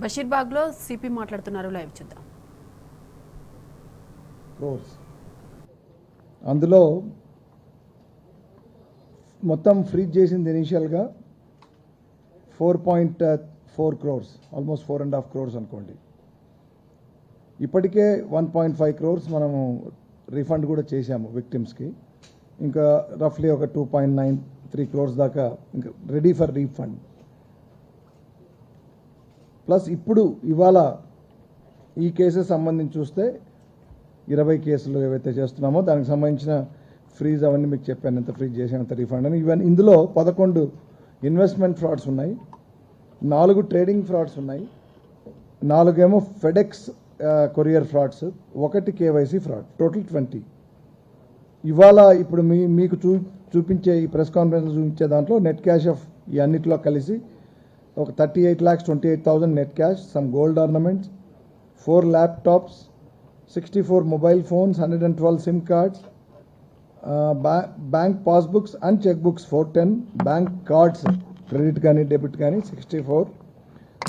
బషీర్బాగ్లో CP మాట్లాడుతున్నారు, live చూద్దాం. అందులో మొత్తం ఫ్రీజ్ చేసింది ఇనీషియల్గా 4.4 crores, ఆల్మోస్ట్ 4.5 crores అనుకోండి. ఇప్పటికే 1.5 crores మనము రీఫండ్ కూడా చేశాము విక్టిమ్స్కి. ఇంకా రఫ్లీ ఒక 2.93 crores దాకా ఇంకా రెడీ ఫర్ రీఫండ్. ప్లస్ ఇప్పుడు ఇవాళ ఈ కేసెస్ సంబంధించి చూస్తే 20 కేసులు ఏవైతే చేస్తున్నామో దానికి సంబంధించిన ఫ్రీజ్ అవన్నీ మీకు చెప్పాను, ఎంత ఫ్రీజ్ చేసాను, ఎంత రీఫండ్ అని. ఈవెన్ ఇందులో 11 ఇన్వెస్ట్మెంట్ ఫ్రాడ్స్ ఉన్నాయి, 4 ట్రేడింగ్ ఫ్రాడ్స్ ఉన్నాయి, 4 ఏమో FedEx courier frauds, 1 KYC fraud, total 20. ఇవాళ ఇప్పుడు మీకు చూపించే ఈ ప్రెస్ కాన్ఫరెన్స్ చూపించే దాంట్లో నెట్ క్యాష్ ఆఫ్ ఈ అన్నిటిలో కలిసి ఒక 38,28,000 net cash, some gold ornaments, 4 laptops, 64 mobile phones, 112 sim cards, bank passbooks and cheque books 410, bank cards credit కానీ డెబిట్ కానీ 64,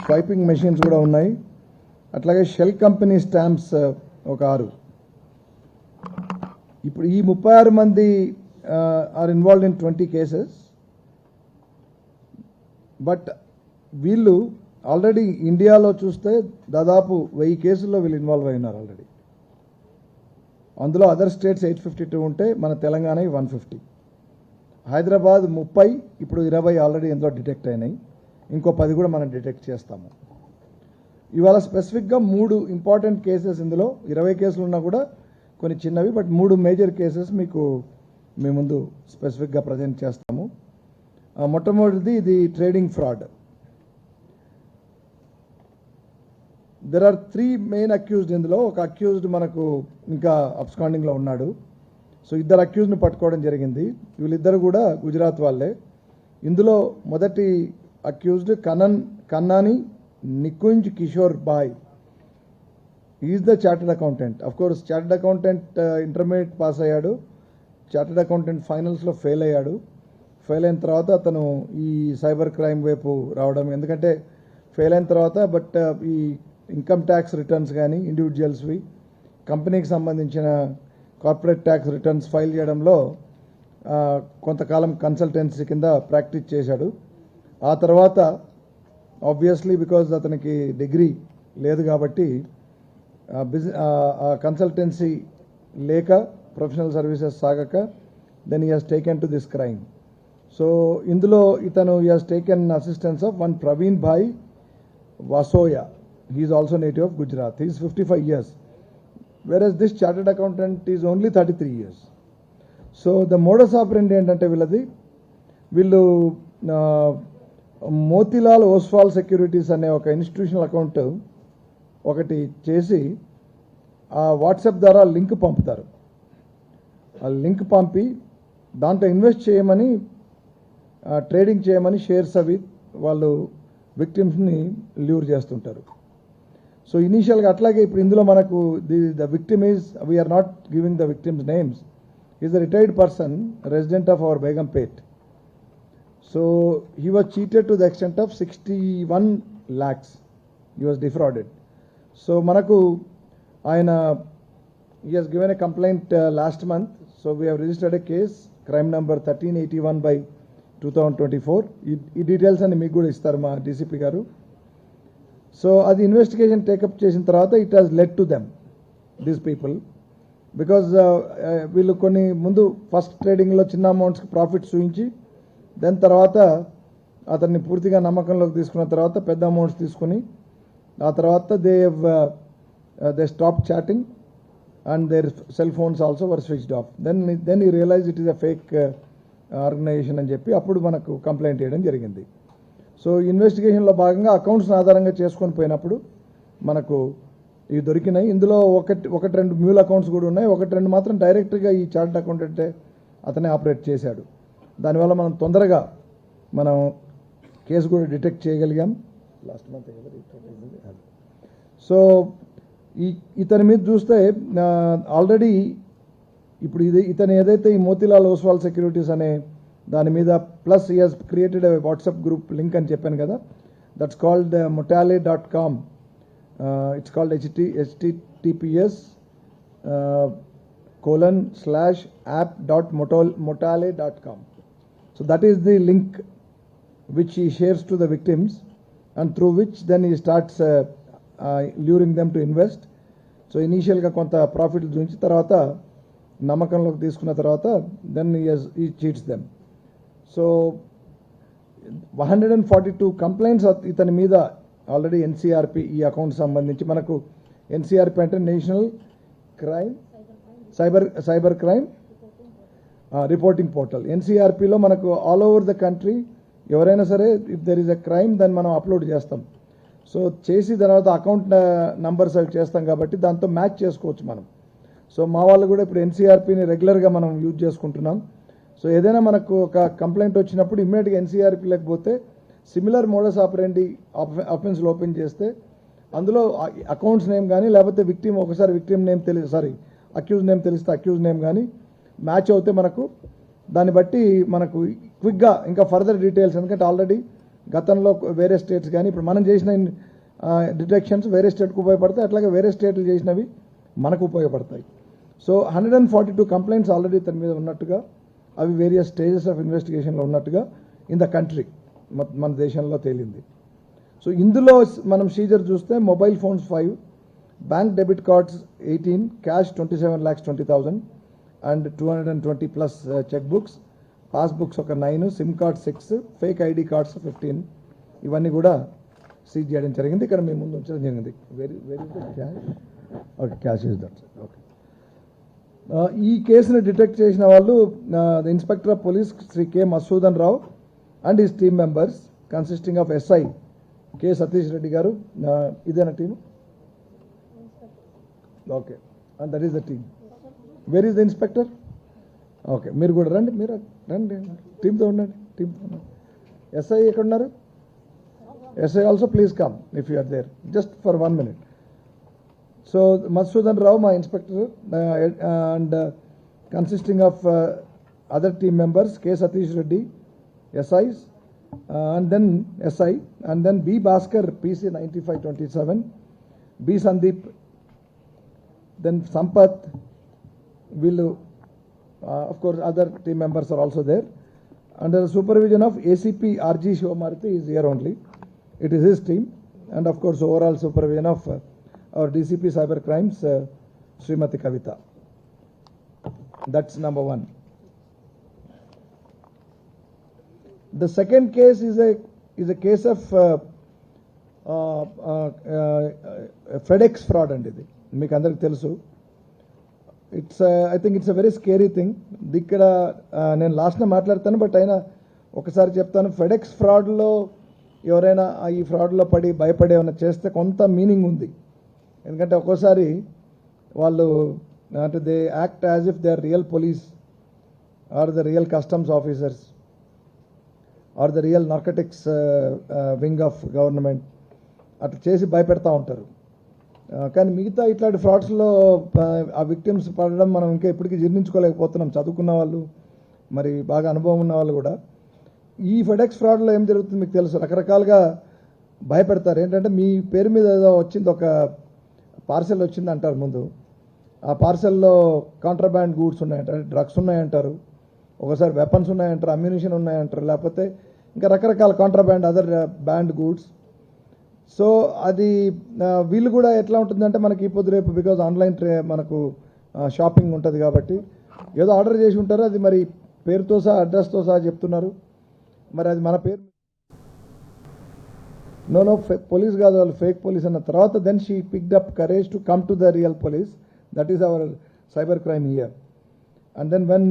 స్వైపింగ్ మెషిన్స్ కూడా ఉన్నాయి. అట్లాగే షెల్ కంపెనీ స్టాంప్స్ ఒక 6. ఇప్పుడు ఈ 36 మంది are involved in 20 cases. But వీళ్ళు ఆల్రెడీ ఇండియాలో చూస్తే దాదాపు 1000 కేసుల్లో వీళ్ళు ఇన్వాల్వ్ అయినారు ఆల్రెడీ. అందులో అదర్ స్టేట్స్ 852 ఉంటే మన తెలంగాణ 150, హైదరాబాద్ 30, ఇప్పుడు 20 ఆల్రెడీ ఇందులో డిటెక్ట్ అయినాయి, ఇంకో 10 కూడా మనం డిటెక్ట్ చేస్తాము. ఇవాళ స్పెసిఫిక్గా 3 ఇంపార్టెంట్ కేసెస్, ఇందులో 20 కేసులు ఉన్నా కూడా కొన్ని చిన్నవి, బట్ 3 మేజర్ కేసెస్ మీకు మీ ముందు స్పెసిఫిక్గా ప్రజెంట్ చేస్తాము. మొట్టమొదటిది ఇది trading fraud. There are 3 main accused. ఇందులో ఒక అక్యూజ్డ్ మనకు ఇంకా అబ్స్కాండింగ్లో ఉన్నాడు. సో 2 అక్యూజ్డ్ని పట్టుకోవడం జరిగింది. వీళ్ళిద్దరు కూడా గుజరాత్ వాళ్ళే. ఇందులో మొదటి accused Kanani Nikunj Kishor Bhai. Is the chartered accountant. Of course chartered accountant intermediate pass అయ్యాడు, చార్టెడ్ అకౌంటెంట్ ఫైనల్స్లో ఫెయిల్ అయ్యాడు. ఫెయిల్ అయిన తర్వాత అతను ఈ సైబర్ క్రైమ్ వైపు రావడం, ఎందుకంటే ఫెయిల్ అయిన తర్వాత బట్ ఈ ఇన్కమ్ ట్యాక్స్ రిటర్న్స్ కానీ ఇండివిజువల్స్వి, కంపెనీకి సంబంధించిన కార్పొరేట్ ట్యాక్స్ రిటర్న్స్ ఫైల్ చేయడంలో కొంతకాలం కన్సల్టెన్సీ కింద ప్రాక్టీస్ చేశాడు. ఆ తర్వాత ఆబ్వియస్లీ బికాజ్ అతనికి డిగ్రీ లేదు కాబట్టి కన్సల్టెన్సీ లేక ప్రొఫెషనల్ సర్వీసెస్ సాగక then he has taken to this crime. So ఇందులో ఇతను he has taken assistance of one Praveen Bhai Vasoya. He is also native of Gujarat. He is 55 years, whereas this chartered accountant is only 33 years. So the modus operandi ఏంటంటే వీళ్ళు Motilal Oswal securities అనే ఒక institutional account ఒకటి చేసి ఆ WhatsApp ద్వారా లింక్ పంపుతారు. ఆ లింక్ పంపి దాంట్లో ఇన్వెస్ట్ చేయమని, ట్రేడింగ్ చేయమని షేర్స్ అవి వాళ్ళు విక్టిమ్స్ని ల్యూర్ చేస్తుంటారు. సో ఇనీషియల్గా అట్లాగే ఇప్పుడు ఇందులో మనకు the victim is, we're not giving the victims names, is the retired person resident of our Begumpet. So he was cheated to the extent of 61 lakhs. He was defrauded. So మనకు ఆయన he has given a complaint last month. So we have registered a case, crime number 1381/2024. ఈ details అన్ని మీకు కూడా ఇస్తారు మా DCP గారు. So అది ఇన్వెస్టిగేషన్ టేకప్ చేసిన తర్వాత it has led to them, these people, because వీళ్ళు కొన్ని ముందు ఫస్ట్ ట్రేడింగ్లో చిన్న అమౌంట్స్కి ప్రాఫిట్స్ చూపించి దాని తర్వాత అతన్ని పూర్తిగా నమ్మకంలోకి తీసుకున్న తర్వాత పెద్ద అమౌంట్స్ తీసుకుని ఆ తర్వాత they stop chatting and their cell phones also were switched off. Then he realise it is a fake organisation అని చెప్పి అప్పుడు మనకు కంప్లైంట్ చేయడం జరిగింది. సో ఇన్వెస్టిగేషన్లో భాగంగా అకౌంట్స్ని ఆధారంగా చేసుకొని పోయినప్పుడు మనకు ఇవి దొరికినాయి. ఇందులో ఒకటి రెండు మ్యూల్ అకౌంట్స్ కూడా ఉన్నాయి, 1-2 మాత్రం డైరెక్ట్గా ఈ చార్టెడ్ అకౌంటెంటే అతనే ఆపరేట్ చేశాడు. దానివల్ల మనం తొందరగా కేసు కూడా డిటెక్ట్ చేయగలిగాం లాస్ట్ మంత్. సో ఇతని మీద చూస్తే ఆల్రెడీ ఇప్పుడు ఇతను ఏదైతే ఈ మోతీలాల్ ఓస్వాల్ సెక్యూరిటీస్ అనే దాని మీద plus he has created WhatsApp group link అని చెప్పాను కదా, that's called motale.com. It's called https:/app.motale.com. So that is the link which he shares to the victims, and through which then he starts luring them to invest. So ఇనీషియల్గా కొంత profit చూపించి తర్వాత నమ్మకంలోకి తీసుకున్న తర్వాత then he cheats them. So 142 complaints ఇతని మీద already NCRP ఈ అకౌంట్ సంబంధించి, మనకు ఎన్సీఆర్పి అంటే national crime cyber crime reporting portal. ఎన్సీఆర్పిలో మనకు ఆల్ ఓవర్ ద కంట్రీ ఎవరైనా సరే if there is a crime దాన్ని మనం అప్లోడ్ చేస్తాం. సో చేసి తర్వాత అకౌంట్ నంబర్స్ అవి చేస్తాం కాబట్టి దాంతో మ్యాచ్ చేసుకోవచ్చు మనం. సో మా వాళ్ళు కూడా ఇప్పుడు ఎన్సీఆర్పిని రెగ్యులర్గా మనం యూజ్ చేసుకుంటున్నాం. సో ఏదైనా మనకు ఒక కంప్లైంట్ వచ్చినప్పుడు ఇమ్మీడియట్గా ఎన్సీఆర్పి లేకపోతే సిమిలర్ మోడస్ ఆపరెండి అఫెన్స్లు ఓపెన్ చేస్తే అందులో అకౌంట్స్ నేమ్ కానీ లేకపోతే విక్టిమ్ ఒకసారి విక్టిమ్ నేమ్ అక్యూజ్ నేమ్ తెలిస్తే అక్యూజ్ నేమ్ కానీ మ్యాచ్ అవుతే మనకు దాన్ని బట్టి మనకు క్విక్గా ఇంకా ఫర్దర్ డీటెయిల్స్, ఎందుకంటే ఆల్రెడీ గతంలో వేరే స్టేట్స్ కానీ ఇప్పుడు మనం చేసిన డిటెక్షన్స్ వేరే స్టేట్కి ఉపయోగపడతాయి, అట్లాగే వేరే స్టేట్లు చేసినవి మనకు ఉపయోగపడతాయి. సో 142 కంప్లైంట్స్ ఆల్రెడీ తన మీద ఉన్నట్టుగా, అవి వేరియస్ స్టేజెస్ ఆఫ్ ఇన్వెస్టిగేషన్లో ఉన్నట్టుగా ఇన్ ద కంట్రీ మన దేశంలో తేలింది. సో ఇందులో మనం సీజర్ చూస్తే mobile phones 5, bank debit cards 18, cash 27,20,000 and 220+ cheque books, passbooks ఒక 9, sim card 6, fake ID cards 15, ఇవన్నీ కూడా సీజ్ చేయడం జరిగింది. ఇక్కడ మేము ముందు ఉంచడం జరిగింది. Very cash, okay, cash is that. Okay, ఈ కేసుని డిటెక్ట్ చేసిన వాళ్ళు the inspector of police Shri K Masudan Rao and his team members consisting of SI K Satish Reddy garu. ఇదేనా team? Okay, and that is the team. Where is the inspector? Okay, మీరు కూడా రండి, మీరు రండి, టీంతో ఉండండి, ఎస్ఐ ఎక్కడ ఉన్నారు? SI also please come if you are there, just for 1 minute. So Madhusudan Rao మా inspector and consisting of other team members K Satish Reddy SIs and then SI, and then B Bhaskar PC 9527, B Sandeep, then Sampath, will of course other team members are also there under the supervision of ACP RG Shivamarthi is here only. It is his team, and of course overall supervision of our DCP cyber crimes Srimati Kavita. That's number 1. The second case is a case of FedEx fraud అండి. ఇది మీకు అందరికి తెలుసు. I think it's a very scary thing. ఇక్కడ నేను లాస్ట్న మాట్లాడతాను, but అయినా ఒకసారి చెప్తాను. ఫెడెక్స్ ఫ్రాడ్లో ఎవరైనా ఈ ఫ్రాడ్లో పడి భయపడి ఏమైనా చేస్తే కొంత మీనింగ్ ఉంది. ఎందుకంటే ఒక్కోసారి వాళ్ళు అంటే they act as if they are real police or the real customs officers or the real narcotics wing of government, అట్లా చేసి భయపెడతా ఉంటారు. కానీ మిగతా ఇట్లాంటి ఫ్రాడ్స్లో ఆ విక్టిమ్స్ పడడం మనం ఇంకా ఇప్పటికీ జీర్ణించుకోలేకపోతున్నాం. చదువుకున్న వాళ్ళు, మరి బాగా అనుభవం ఉన్న వాళ్ళు కూడా. ఈ ఫెడెక్స్ ఫ్రాడ్లో ఏం జరుగుతుంది మీకు తెలుసు, రకరకాలుగా భయపెడతారు. ఏంటంటే మీ పేరు మీద ఏదో వచ్చింది, ఒక పార్సెల్ వచ్చింది అంటారు ముందు. ఆ పార్సెల్లో కాంట్రాబ్యాండ్ గూడ్స్ ఉన్నాయంటారు, డ్రగ్స్ ఉన్నాయంటారు, ఒకసారి వెపన్స్ ఉన్నాయంటారు, అమ్యునిషన్ ఉన్నాయంటారు, లేకపోతే ఇంకా రకరకాల contraband other band goods. So అది వీళ్ళు కూడా ఎట్లా ఉంటుందంటే మనకి ఇప్పుడు రేపు బికాజ్ ఆన్లైన్ మనకు షాపింగ్ ఉంటుంది కాబట్టి ఏదో ఆర్డర్ చేసి ఉంటారు, అది మరి పేరుతో సహా అడ్రస్తో సహా చెప్తున్నారు. మరి అది మన పేరు నో పోలీస్ కాదు, వాళ్ళు ఫేక్ పోలీస్ అన్న తర్వాత then she picked up courage to come to the real police. That is our cyber crime here. And then when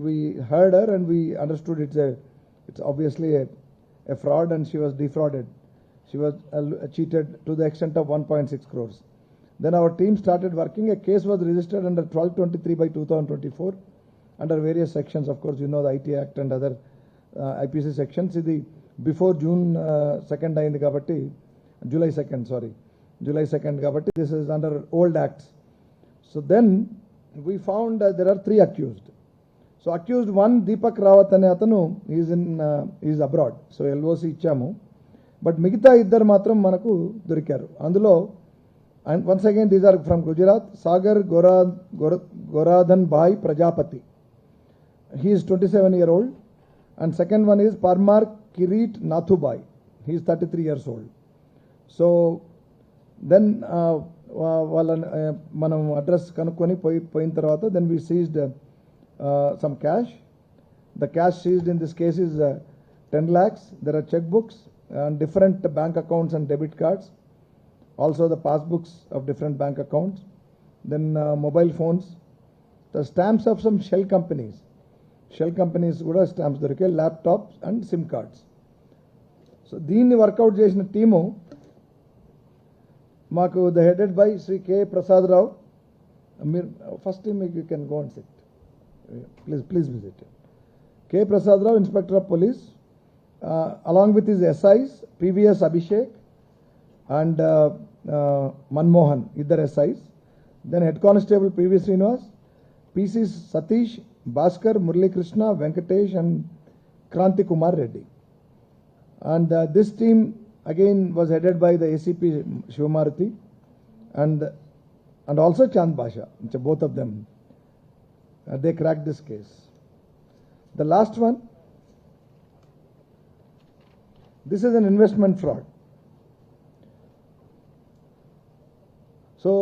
we heard her and we understood it's obviously a fraud, and she was defrauded. She was cheated to the extent of 1.6 crores. Then our team started working. A case was registered under 1223/2024 under various sections. Of course, you know the IT Act and other IPC sections. ఇది before June 2nd అయింది కాబట్టి, July 2nd కాబట్టి this is under old acts. So then we found there are 3 accused. So accused 1 Deepak Rawat అనే అతను is abroad. So LOC ఇచ్చాము. But మిగతా ఇద్దరు మాత్రం మనకు దొరికారు. అందులో and once again these are from Gujarat. Sagar Gordhan Bhai Prajapati, he is 27-year-old, and second one is Parmar Kirit Nathubai, he is 33 years old. So then వాళ్ళని మనం అడ్రస్ కనుక్కొని పోయిన తర్వాత then we seized some cash. The cash seized in this case is 10 lakhs. There are checkbooks and different bank accounts and debit cards, also the passbooks of different bank accounts, then mobile phones, the stamps of some shell companies కూడా stamps దొరికే, laptops and sim cards. So దీన్ని work out చేసిన team మాకు headed by Shri K Prasad Rao. మీరు first మీకు you can go and sit, please visit. K Prasad Rao, inspector of police, along with his SIs PVS Abhishek and Manmohan, ఇద్దరు SIs. Then head constable PV Srinivas, PC Satish, Bhaskar, Murali Krishna, Venkatesh and Kranti Kumar Reddy. And this team again was headed by the ACP Shivamaruti and also Chand Basha, both of them. They cracked this case. The last one, this is an investment fraud. So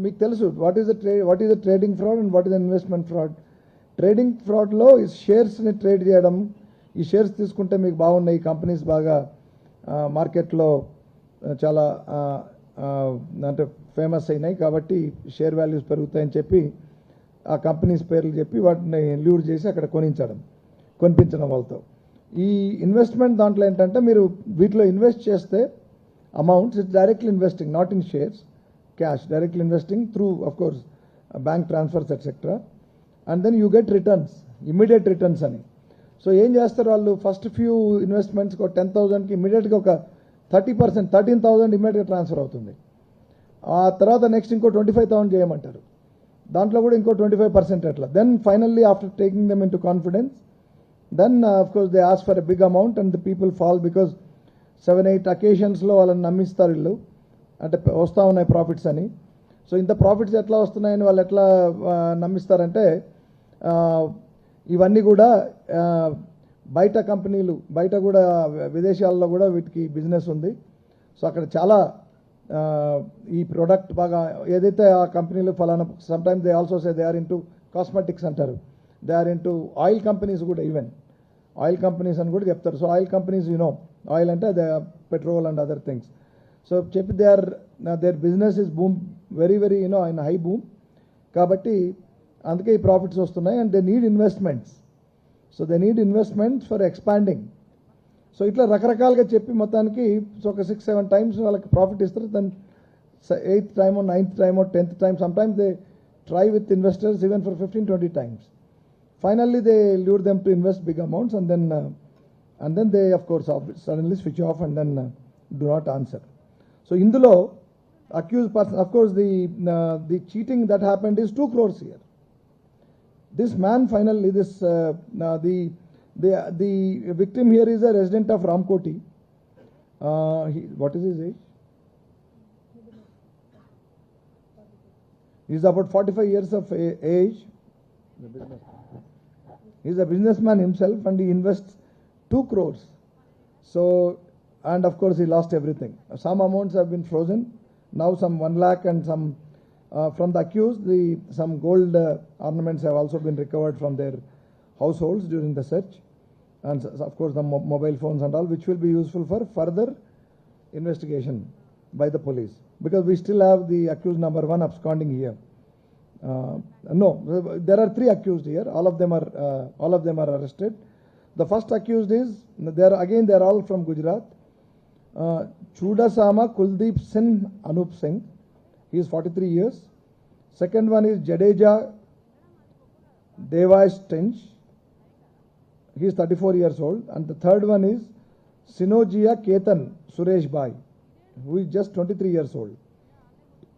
మీకు తెలుసు what is the trading fraud and what is the investment fraud. Trading ఫ్రాడ్లో ఈ షేర్స్ని trade చేయడం, ఈ shares తీసుకుంటే మీకు బాగున్నాయి, కంపెనీస్ బాగా మార్కెట్లో చాలా అంటే ఫేమస్ అయినాయి కాబట్టి షేర్ వాల్యూస్ పెరుగుతాయని చెప్పి ఆ కంపెనీస్ పేర్లు చెప్పి వాటిని ల్యూర్ చేసి అక్కడ కొనిపించడం వాళ్ళతో. ఈ ఇన్వెస్ట్మెంట్ దాంట్లో ఏంటంటే మీరు వీటిలో ఇన్వెస్ట్ చేస్తే amounts, it's directly investing, not in shares, cash, directly investing through of course bank transfers etcetera. And then you get returns, immediate returns అని. సో ఏం చేస్తారు వాళ్ళు, ఫస్ట్ ఫ్యూ ఇన్వెస్ట్మెంట్స్కి ఒక 10,000కి ఇమీడియట్గా ఒక 30%, 13,000 ఇమీడియట్గా ట్రాన్స్ఫర్ అవుతుంది. ఆ తర్వాత నెక్స్ట్ ఇంకో 25,000 చేయమంటారు, దాంట్లో కూడా ఇంకో 25% అట్లా. Then finally after taking them into confidence, then of course they ask for a big amount and the people fall because 7-8 అకేషన్స్లో వాళ్ళని నమ్మిస్తారు వీళ్ళు, అంటే వస్తూ ఉన్నాయి ప్రాఫిట్స్ అని. సో ఇంత ప్రాఫిట్స్ ఎట్లా వస్తున్నాయని వాళ్ళు ఎట్లా నమ్మిస్తారంటే, ఇవన్నీ కూడా బయట కంపెనీలు, బయట కూడా విదేశాల్లో కూడా వీటికి బిజినెస్ ఉంది. సో అక్కడ చాలా ఈ ప్రోడక్ట్ బాగా ఏదైతే ఆ కంపెనీలు ఫలానా, sometimes they also say they are into cosmetics అంటారు, they are into oil companies కూడా, ఈవెన్ ఆయిల్ కంపెనీస్ అని కూడా చెప్తారు. సో ఆయిల్ కంపెనీస్ ఆయిల్ అంటే they petrol and other things. So చెప్పి their business is boom, very in high boom. కాబట్టి అందుకే ఈ ప్రాఫిట్స్ వస్తున్నాయి. And they need investments, so they need investments for expanding. So ఇట్లా రకరకాలుగా చెప్పి మొత్తానికి సో ఒక 6-7 టైమ్స్ వాళ్ళకి ప్రాఫిట్ ఇస్తారు. దెన్ 8th టైమో 9th టైమో 10th time, sometimes they try with investors even for 15-20 times. Finally they lure them to invest big amounts and then they of course suddenly switch off and then do not answer. So ఇందులో accused person, of course the cheating that happened is 2 crores here. This man finally, the victim here is a resident of Ramkoti. What is his age? He is about 45 years of age. He is a businessman himself and he invests 2 crores. So, and of course he lost everything. Some amounts have been frozen. Now some 1 lakh and some from the accused, some gold ornaments have also been recovered from their households during the search. And of course the mobile phones and all, which will be useful for further investigation by the police, because we still have the accused number 1 absconding here. No, there are 3 accused here. All of them are arrested. The first accused is, they are all from Gujarat. Chudasama Kuldeep Singh Anup Singh, he is 43 years. Second one is Jadeja Devais Tench, he is 34 years old. And the third one is Sinojia Ketan Suresh Bhai, who is just 23 years old.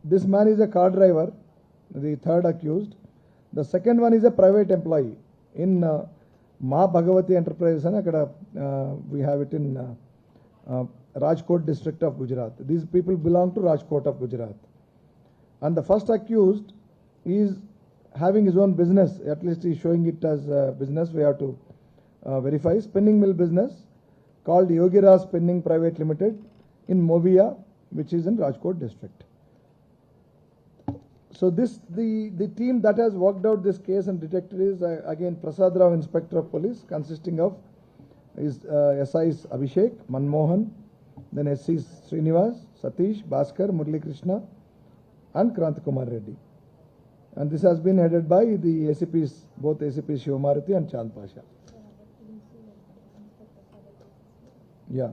This man is a car driver, the third accused. The second one is a private employee in Ma Bhagavati Enterprises, and we have it in Rajkot district of Gujarat. These people belong to Rajkot of Gujarat. And the first accused is having his own business, at least he is showing it as a business, we have to verify, spinning mill business called Yogira Spinning Private Limited in Movia, which is in Rajkot district. So the team that has worked out this case and detected is again Prasad Rao, Inspector of Police, consisting of is SIs Abhishek, Manmohan, then SCs Srinivas, Satish, Bhaskar, Murali Krishna and Krant Kumar Reddy. And this has been headed by the ACPs, both ACP Shivamaruti and Chand Pasha. Yeah.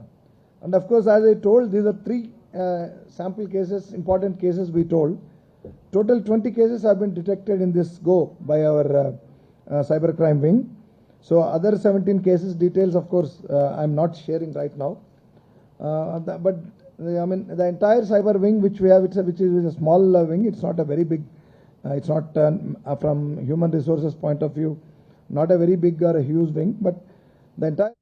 And of course, as I told, these are 3 sample cases, important cases we told. Total 20 cases have been detected in this go by our cybercrime wing. So other 17 cases details, of course, I am not sharing right now. But I mean, the entire cyber wing which we have, which is a small wing, it's not a very big, it's not from human resources point of view, not a very big or a huge wing, but the entire